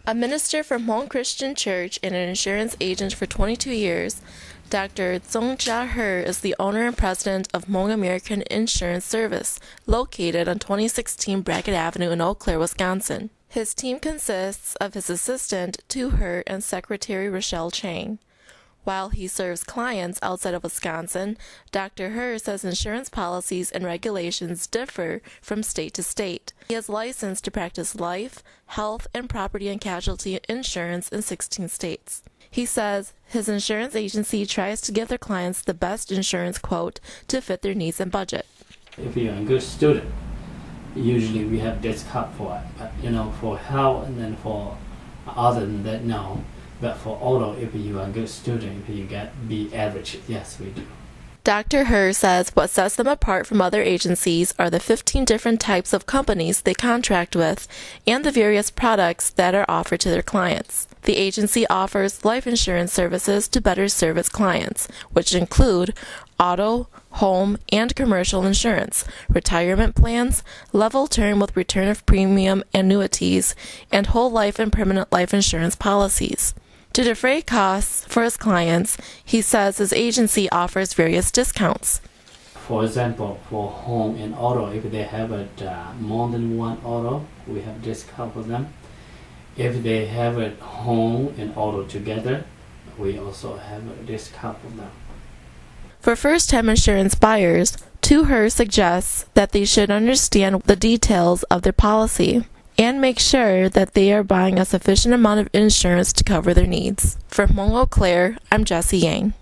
A minister from Hmong Christian Church and an insurance agent for 22 years, Dr. Zhongjia He is the owner and president of Hmong-American Insurance Service, located on 2016 Brackett Avenue in Eau Claire, Wisconsin. His team consists of his assistant, Tu He, and secretary Rochelle Chang. While he serves clients outside of Wisconsin, Dr. He says insurance policies and regulations differ from state to state. He is licensed to practice life, health, and property and casualty insurance in 16 states. He says his insurance agency tries to give their clients the best insurance quote to fit their needs and budget. If you're a good student, usually we have discount for it, but for health and then for other than that, no. But for auto, if you are a good student, if you get B average, yes, we do. Dr. He says what sets them apart from other agencies are the 15 different types of companies they contract with and the various products that are offered to their clients. The agency offers life insurance services to better serve its clients, which include auto, home, and commercial insurance, retirement plans, level term with return of premium annuities, and whole life and permanent life insurance policies. To defray costs for his clients, he says his agency offers various discounts. For example, for home and auto, if they have more than one auto, we have discount for them. If they have a home and auto together, we also have a discount for them. For first-time insurance buyers, Tu He suggests that they should understand the details of their policy and make sure that they are buying a sufficient amount of insurance to cover their needs. From Hmong Eau Claire, I'm Jessie Yang.